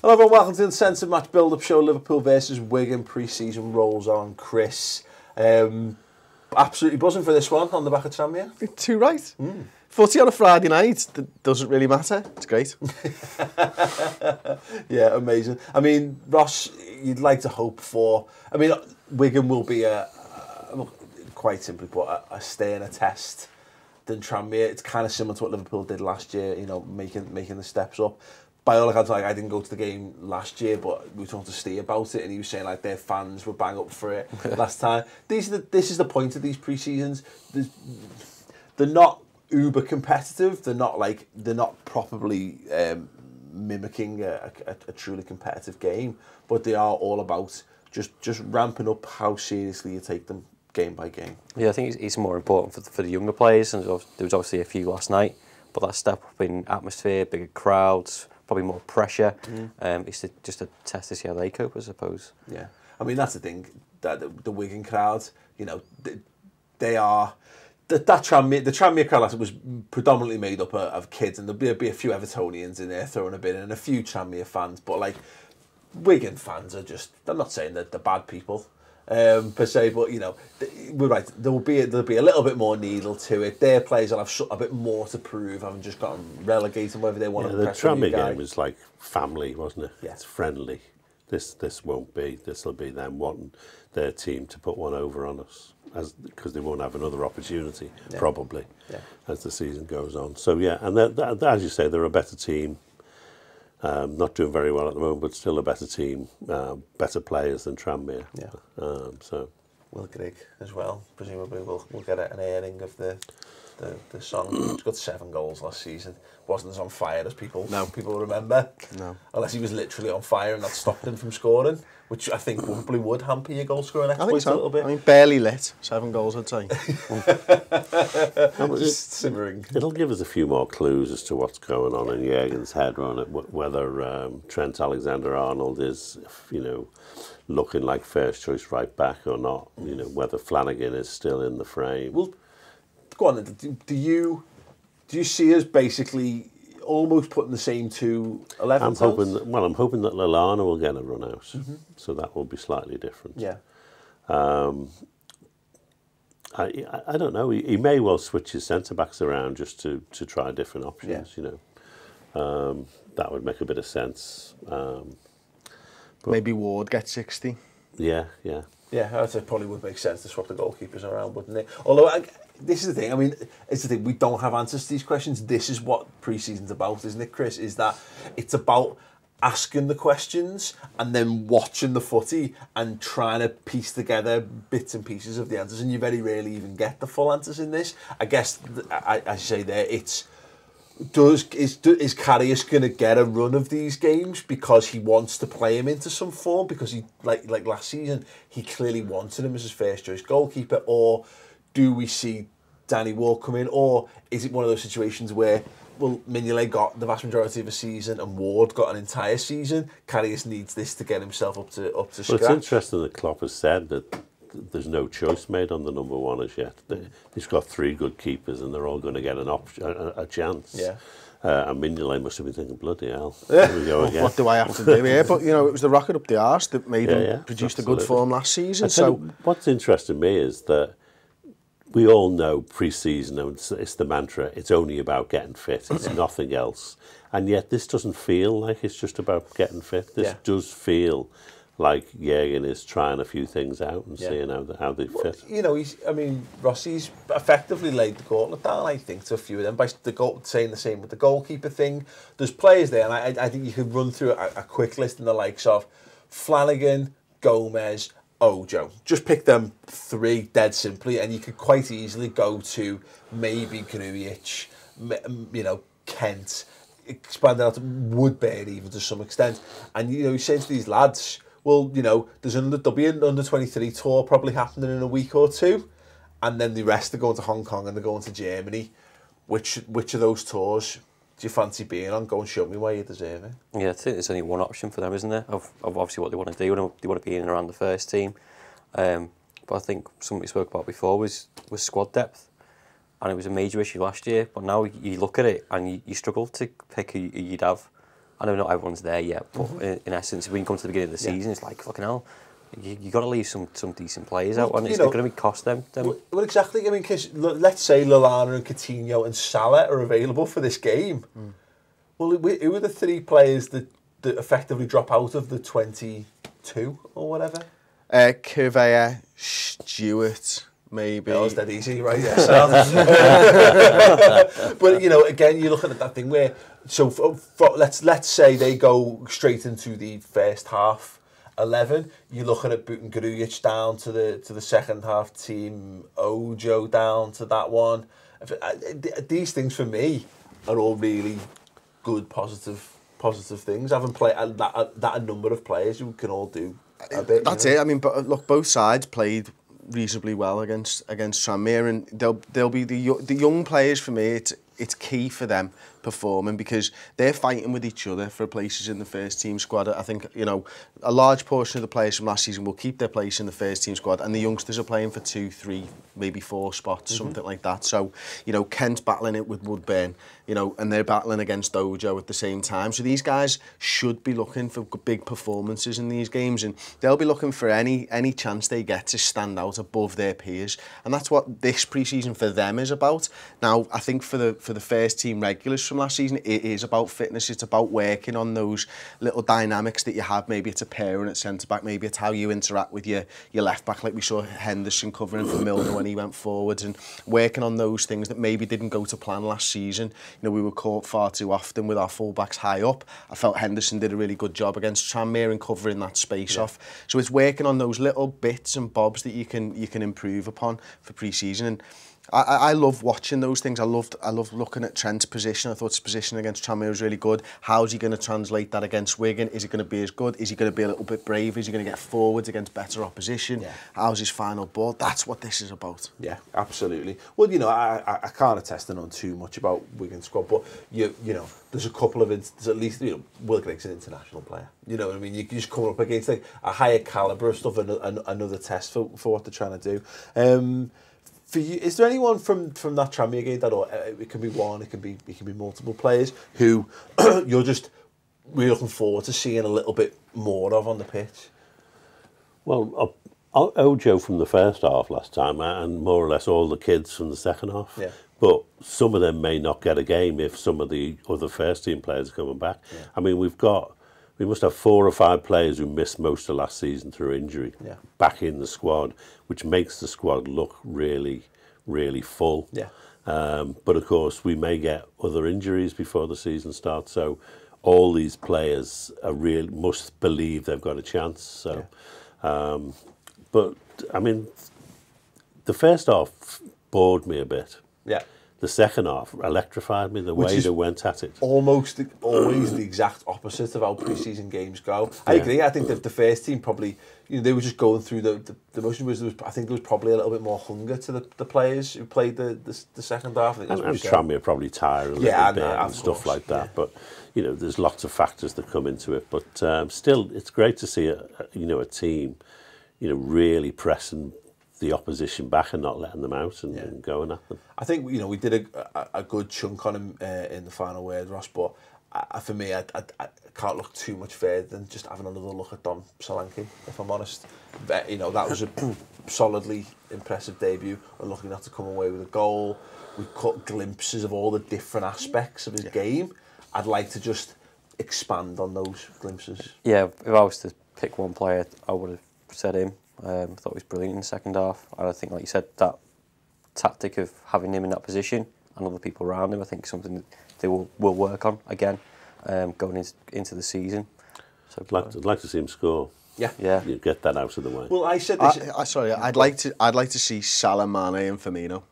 Hello everyone, welcome to the Uncensored match build-up show. Liverpool versus Wigan, pre-season rolls on. Chris, absolutely buzzing for this one on the back of Tranmere. Too right. Footy on a Friday night, doesn't really matter. It's great. Yeah, amazing. I mean, Ross, you'd like to hope for... I mean, Wigan will be quite simply put, a stay and a test than Tranmere. It's kind of similar to what Liverpool did last year, you know, making the steps up. By all accounts, like, I didn't go to the game last year, but we talked to Steve about it, and he was saying like their fans were bang up for it last time. This is the point of these pre-seasons. They're not uber competitive. They're not properly mimicking a truly competitive game, but they are all about just ramping up how seriously you take them game by game. Yeah, I think it's more important for the younger players, and there was obviously a few last night, but that step up in atmosphere, bigger crowds, probably more pressure. It's just a test to see how they cope, I suppose. Yeah, I mean, that's the thing, that the Wigan crowd, you know, they are... The Tranmere crowd was predominantly made up of kids, and there'll be a few Evertonians in there throwing a bit in, and a few Tranmere fans, but like, Wigan fans are just... I'm not saying that they're bad people, per se, but you know, we're right. There'll be a little bit more needle to it. Their players will have a bit more to prove, having just gotten relegated, whether they want to impress the Tranmere game was like family, wasn't it? Yeah. It's friendly. This won't be. This will be them wanting their team to put one over on us, because they won't have another opportunity probably as the season goes on. So yeah, and as you say, they're a better team. Not doing very well at the moment, but still a better team, better players than Tranmere. Yeah. So Will Grigg as well. Presumably we'll get an airing of the song. He's got 7 goals last season. Wasn't as on fire as people remember. No. Unless he was literally on fire and that stopped him from scoring, which I think probably would hamper your goal scoring exploits a little bit. I mean, barely lit. 7 goals, I'd say. Just simmering. it'll give us a few more clues as to what's going on in Jurgen's head on it, whether Trent Alexander-Arnold is, you know, looking like first choice right back or not. You know, whether Flanagan is still in the frame. Well, go on then. Do you see us basically almost putting the same 2 11s I'm hoping that Lallana will get a run out, so that will be slightly different. Yeah. I don't know. He may well switch his centre backs around just to try different options. You know, that would make a bit of sense. Maybe Ward gets 60. Yeah. Yeah, I'd say probably would make sense to swap the goalkeepers around, wouldn't it? Although, this is the thing, I mean, it's the thing, we don't have answers to these questions. This is what pre-season's about, isn't it, Chris? Is that it's about asking the questions and then watching the footy and trying to piece together bits and pieces of the answers, and you very rarely even get the full answers in this. I guess, as you say there, it's... Is Karius going to get a run of these games because he wants to play him into some form, because he like last season he clearly wanted him as his first choice goalkeeper, or do we see Danny Ward come in, or is it one of those situations where, well, Mignolet got the vast majority of a season and Ward got an entire season? Karius needs this to get himself up to scratch. Well, it's interesting that Klopp has said that there's no choice made on the number 1 as yet. He's got 3 good keepers, and they're all going to get a chance. Yeah. And Mignolet must have been thinking, bloody hell, here we go again. What do I have to do here? But, you know, it was the rocket up the arse that made him produce a good form last season. So what's interesting me is that we all know pre-season, it's the mantra, it's only about getting fit, it's nothing else. And yet this doesn't feel like it's just about getting fit. This does feel like Jurgen is trying a few things out and seeing how they fit. You know, Rossi's effectively laid the gauntlet down, I think, to a few of them by saying the same with the goalkeeper thing. There's players there, and I think you could run through a quick list in the likes of Flanagan, Gomez, Ojo. Just pick them 3 dead simply, and you could quite easily go to maybe Grujic, you know, Kent, expand out to Woodbury even to some extent. And, you know, you say to these lads, well, you know, there'll be an under-23 tour probably happening in a week or 2, and then the rest are going to Hong Kong and they're going to Germany. Which of those tours do you fancy being on? Go and show me why you deserve it. Yeah, I think there's only one option for them, isn't there? Of obviously what they want to do. They want to be in and around the first team. But I think something we spoke about before was squad depth. And it was a major issue last year. But now you look at it and you struggle to pick who you'd have. I know not everyone's there yet, but in essence, when you come to the beginning of the season, it's like, fucking hell, you got to leave some decent players out, and it's going to be cost them. Well, exactly. I mean, cause let's say Lallana and Coutinho and Salah are available for this game. Well, who are the 3 players that effectively drop out of the 22 or whatever? Curveyor, Stewart, maybe. That was dead easy, right? Yeah. But again, you're looking at that thing where, let's say they go straight into the first half 11. You're looking at booting Grujic down to the second half team, Ojo down to that one. These things for me are all really good, positive things. Having played that a number of players who can all do a bit. That's it. I mean, but look, both sides played reasonably well against Tranmere, and they'll be the young players for me. It's key for them performing because they're fighting with each other for places in the first team squad. I think a large portion of the players from last season will keep their place in the first team squad, and the youngsters are playing for 2, 3, maybe 4 spots, something like that. So Kent's battling it with Woodburn, and they're battling against Ojo at the same time. So these guys should be looking for big performances in these games, and they'll be looking for any chance they get to stand out above their peers, and that's what this pre-season for them is about. Now, I think for the first team regulars from last season, it is about fitness. It's about working on those little dynamics that you have. Maybe it's a pairing at centre back. Maybe it's how you interact with your left back, like we saw Henderson covering for Milner when he went forwards, and working on those things that maybe didn't go to plan last season. We were caught far too often with our full-backs high up. I felt Henderson did a really good job against Tranmere in covering that space off. So it's working on those little bits and bobs that you can improve upon for pre-season. And I love watching those things. I loved looking at Trent's position. I thought his position against Tranmere was really good. How's he going to translate that against Wigan? Is he going to be as good? Is he going to be a little bit braver? Is he going to get forwards against better opposition? Yeah. How's his final ball? That's what this is about. Yeah, absolutely. Well, I can't attest on too much about Wigan's squad, but there's a couple of there's at least Will Gregg's an international player. You know what I mean? You just come up against a higher calibre of stuff, and another test for what they're trying to do. For you, is there anyone from that Tranmere game or it can be one, it can be multiple players who you're just really looking forward to seeing a little bit more of on the pitch? Well, Ojo from the first half last time, and more or less all the kids from the second half. Yeah. But some of them may not get a game if some of the other first team players are coming back. Yeah. I mean, we must have 4 or 5 players who missed most of last season through injury back in the squad, which makes the squad look really, really full. Yeah. But of course, we may get other injuries before the season starts. So all these players must believe they've got a chance. So, but I mean, the first half bored me a bit. Yeah. The second half electrified me, the way they went at it. Almost always the exact opposite of how pre-season games go. I agree. I think that the first team probably, they were just going through the motion. I think there was probably a little bit more hunger to the players who played the second half. I think and Tranmere probably tired a little bit and stuff like that. Yeah. But there's lots of factors that come into it. But still, it's great to see a team, really pressing the opposition back and not letting them out and going at them. I think we did a good chunk on him in the final word, Ross, but for me I can't look too much further than just having another look at Dom Solanke, if I'm honest. But, that was a solidly impressive debut, and lucky not to come away with a goal. We caught glimpses of all the different aspects of his game. I'd like to just expand on those glimpses. Yeah, if I was to pick one player, I would have said him. I thought he was brilliant in the second half. And I think, like you said, that tactic of having him in that position and other people around him, I think something that they will work on again going into the season. So I'd like to see him score. Yeah. You get that out of the way. Well, I said this. I'd like to see Salah, Mane, and Firmino.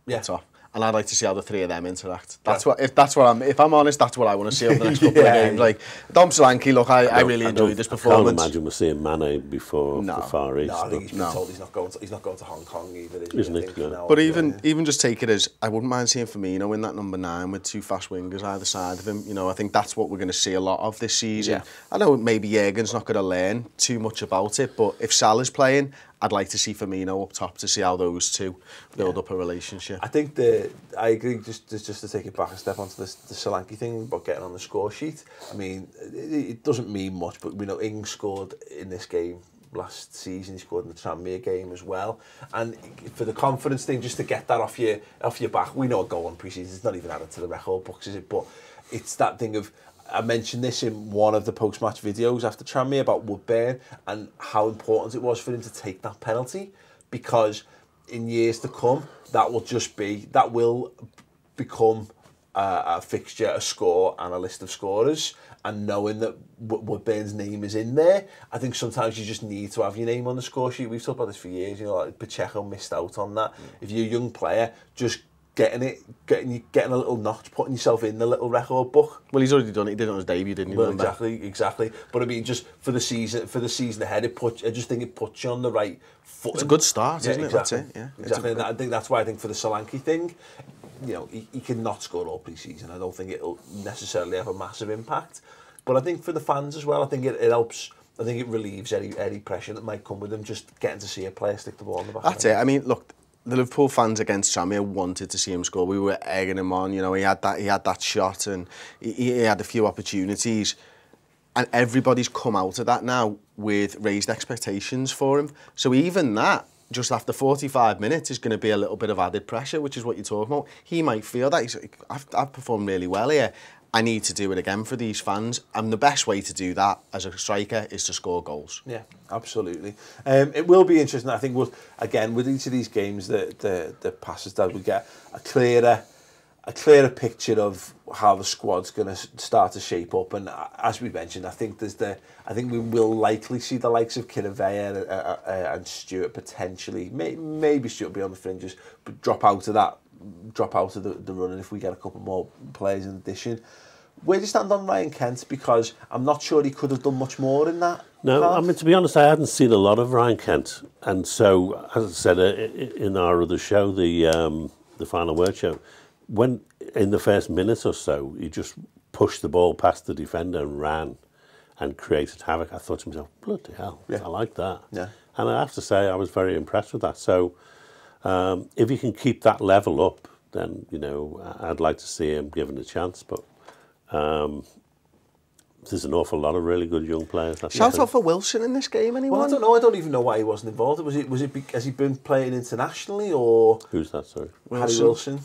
Yeah. Top. And I'd like to see how the 3 of them interact. If I'm honest, that's what I want to see over the next couple of games. Like Dom Solanke, look, I really enjoyed this performance. I can't imagine we're seeing Mane before the Far East. No, I think he's been told he's not going to Hong Kong either. Isn't it? No. But even just take it as, I wouldn't mind seeing Firmino in that number 9 with 2 fast wingers either side of him. I think that's what we're going to see a lot of this season. Yeah. I know maybe Jurgen's not going to learn too much about it, but if Salah's playing, I'd like to see Firmino up top to see how those two build up a relationship. I think I agree, just to take it back a step onto the Solanke thing about getting on the score sheet. I mean, it doesn't mean much, but we know Ings scored in this game last season. He scored in the Tranmere game as well. And for the confidence thing, just to get that off your back, we know a goal in pre-season, it's not even added to the record books, is it? But it's that thing of, I mentioned this in one of the post-match videos after Tranmere about Woodburn and how important it was for him to take that penalty, because in years to come, that will become a fixture, a score, and a list of scorers. And knowing that Woodburn's name is in there, I think sometimes you just need to have your name on the score sheet. We've talked about this for years. You know, like Pacheco missed out on that. If you're a young player, just getting a little notch, putting yourself in the little record book. Well, he's already done it. He did it on his debut, didn't he? Well, exactly. But I mean, just for the season ahead, I just think it puts you on the right foot. It's a good start, isn't it? Exactly. That's it. Yeah, exactly. And I think that's why I think for the Solanke thing, you know, he cannot score all pre-season. I don't think it'll necessarily have a massive impact. But I think for the fans as well, I think it helps. I think it relieves any pressure that might come with them just getting to see a player stick the ball in the back. That's it. I mean, look, the Liverpool fans against Tranmere wanted to see him score. We were egging him on. You know, he had that shot, and he had a few opportunities. And everybody's come out of that now with raised expectations for him. So even that, just after 45 minutes, is going to be a little bit of added pressure, which is what you're talking about. He might feel that I've performed really well here. I need to do it again for these fans. And the best way to do that as a striker is to score goals. Yeah, absolutely. It will be interesting. I think again, with each of these games, the passes that we get a clearer picture of how the squad's going to start to shape up. And as we mentioned, I think we will likely see the likes of Kiravea and Stewart potentially. Maybe Stewart will be on the fringes, but drop out of the run, and if we get a couple more players in addition. Where do you stand on Ryan Kent? Because I'm not sure he could have done much more in that. No, half. I mean, to be honest, I hadn't seen a lot of Ryan Kent, and so, as I said in our other show, the Final Word show, when in the first minute or so, he just pushed the ball past the defender and ran and created havoc. I thought to myself, bloody hell, I like that. Yeah. And I have to say, I was very impressed with that. So, if he can keep that level up, then, you know, I'd like to see him given a chance. But there's an awful lot of really good young players. Shout out for Wilson in this game, anyone? Well, I don't know. I don't even know why he wasn't involved. Has he been playing internationally, or who's that? Sorry, Harry Wilson.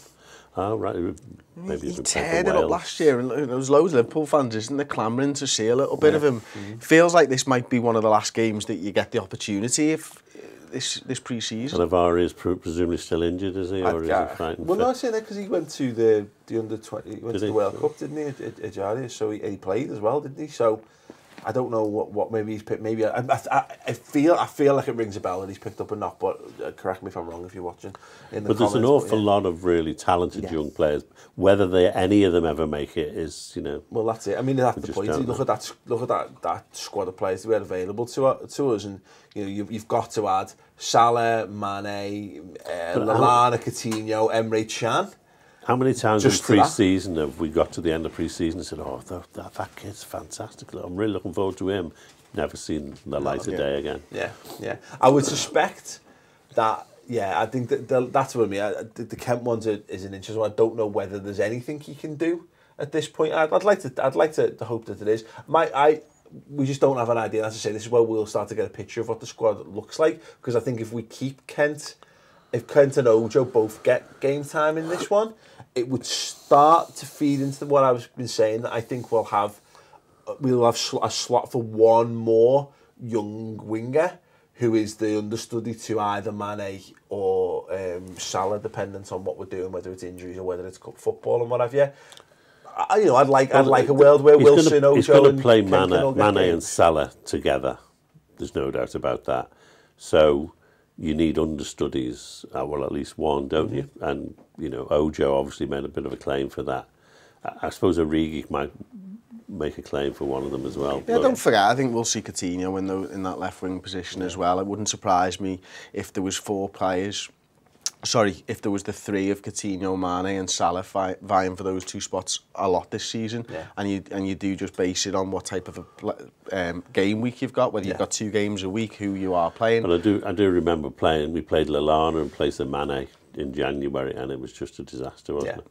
Oh, right. Maybe he teared it up last year, and there was loads of Liverpool fans, isn't there, clamouring to see a little bit of him. Feels like this might be one of the last games that you get the opportunity if this pre-season. And Avari is presumably still injured, is he, or is he frightened? Well, no, I say that because he went to the under-20, he went to the World Cup, didn't he, at Ajari? So he played as well, didn't he? So I don't know what maybe he's picked. Maybe I feel like it rings a bell that he's picked up a knock, but correct me if I'm wrong if you're watching. But there's an awful lot of really talented young players. Whether any of them ever make it is, you know. Well, that's it. I mean, that's the point. Look at that squad of players that we had available to us, and you know you've got to add Salah, Mane, Lallana, Coutinho, Emre Can. How many times in pre-season have we got to the end of pre-season and said, "Oh, that kid's fantastic. I'm really looking forward to him." Never seen the light of day again. Yeah. I would suspect that. Yeah, I think that's what I mean. The Kent ones is an interesting one. I don't know whether there's anything he can do at this point. I'd like to hope that it is. We just don't have an idea. As I say, this is where we'll start to get a picture of what the squad looks like. Because I think if we keep Kent, if Kent and Ojo both get game time in this one, it would start to feed into what I've been saying. That I think we'll have a slot for one more young winger, who is the understudy to either Mane or Salah, dependent on what we're doing, whether it's injuries or whether it's football and what have you. I'd like a world where Wilson, Ojo, he's going to play Mane and Salah together. There's no doubt about that. So you need understudies, well, at least one, don't you? And you know, Ojo obviously made a bit of a claim for that. I suppose Origi might make a claim for one of them as well. Yeah, don't forget, I think we'll see Coutinho in that left wing position as well. It wouldn't surprise me if there was 4 players sorry, if there was the three of Coutinho, Mane and Salah vying for those two spots a lot this season, and you do just base it on what type of a game week you've got, whether you've got 2 games a week, who you are playing. But I do remember we played Lallana in place of Mane in January, and it was just a disaster, wasn't it?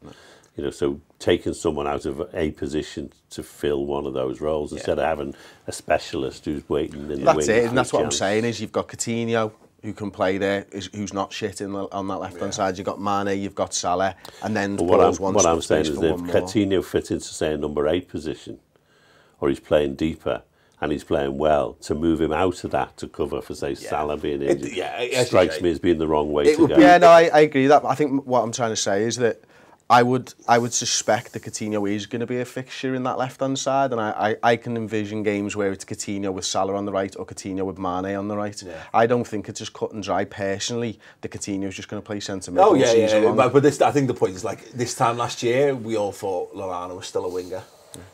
You know, so taking someone out of a position to fill one of those roles instead of having a specialist who's waiting in the wings. That's it, and that's what I'm saying, is you've got Coutinho, who can play there, who's not shit on that left-hand side. You've got Mane, you've got Salah, and then what I'm saying is if Coutinho fits into, say, a number 8 position, or he's playing deeper, and he's playing well, to move him out of that to cover for, say, Salah being injured, strikes me as being the wrong way to go. Yeah, no, I agree with that. I think what I'm trying to say is that I would suspect that Coutinho is going to be a fixture in that left-hand side, and I can envision games where it's Coutinho with Salah on the right or Coutinho with Mane on the right. Yeah. I don't think it's just cut and dry personally that Coutinho's just going to play centre mid. Oh yeah. But I think the point is, like, this time last year we all thought Lallana was still a winger,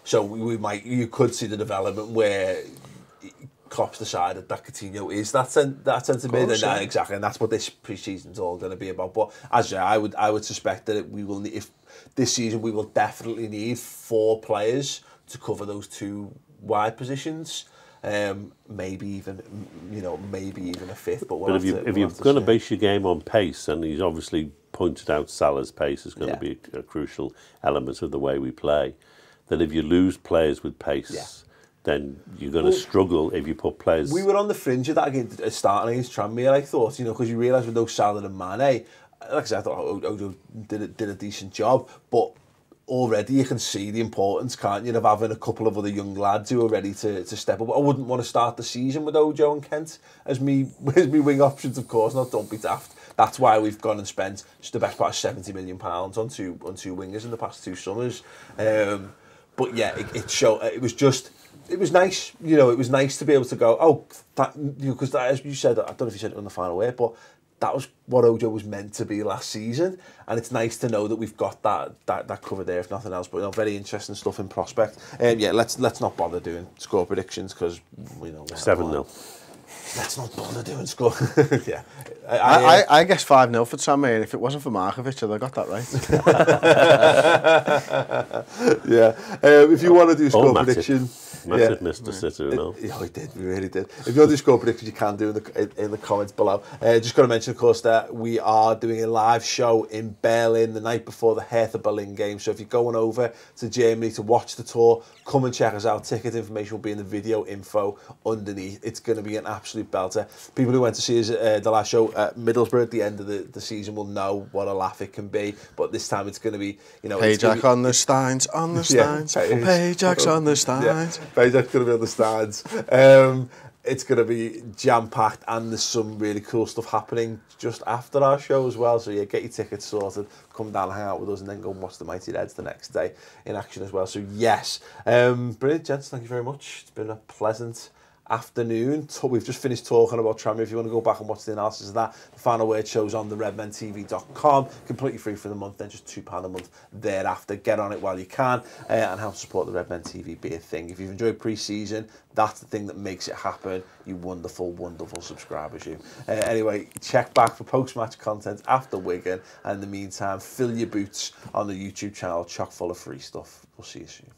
so you could see the development where Klopp's decided that Coutinho is that centre mid, and exactly, and that's what this pre-season's all going to be about. But as I would suspect that we will need, if this season we will definitely need 4 players to cover those 2 wide positions. Maybe even a 5th. But if you're going to base your game on pace, and he's obviously pointed out Salah's pace is going to be a crucial element of the way we play, then if you lose players with pace, then you're going to struggle if you put players... We were on the fringe of that against starting against Tranmere, I thought, because you realise with those Salah and Mane, like I said, I thought Ojo did a decent job, but already you can see the importance, can't you, of having a couple of other young lads who are ready to step up. I wouldn't want to start the season with Ojo and Kent as me wing options, of course, don't be daft. That's why we've gone and spent just the best part of £70 million on two wingers in the past 2 summers. But yeah, it was nice, it was nice to be able to go, because as you said, I don't know if you said it on the final word, but that was what Ojo was meant to be last season, and it's nice to know that we've got that covered there, if nothing else. But very interesting stuff in prospect. Let's not bother doing score predictions, because 7-0. Let's not bother doing score. Yeah, I guess 5-0 for Tranmere, and if it wasn't for Markovic, I'd have got that right. Yeah, if you want to do score prediction. Massive Mr. Sitter, no? Yeah, he did. We really did. If you want to do score predictions, you can do in the comments below. Just got to mention, of course, that we are doing a live show in Berlin the night before the Hertha Berlin game. So if you're going over to Germany to watch the tour, come and check us out. Ticket information will be in the video info underneath. It's going to be an absolute belter. People who went to see us the last show at Middlesbrough at the end of the season will know what a laugh it can be. But this time it's going to be, Payjack on the Steins, Payjack's on the Steins. Payjack's going to be on the stands. It's going to be jam-packed, and there's some really cool stuff happening just after our show as well. So get your tickets sorted, come down and hang out with us, and then go and watch the Mighty Reds the next day in action as well. So yes, brilliant, gents. Thank you very much. It's been a pleasant afternoon. We've just finished talking about Tranmere. If you want to go back and watch the analysis of that, the final word shows on the redmentv.com, completely free for the month, then just £2 a month thereafter. Get on it while you can, and help support the Redmen TV be a thing. If you've enjoyed pre-season, that's the thing that makes it happen, you wonderful, wonderful subscribers, you. Anyway, check back for post-match content after Wigan, and in the meantime, fill your boots on the YouTube channel, chock full of free stuff. We'll see you soon.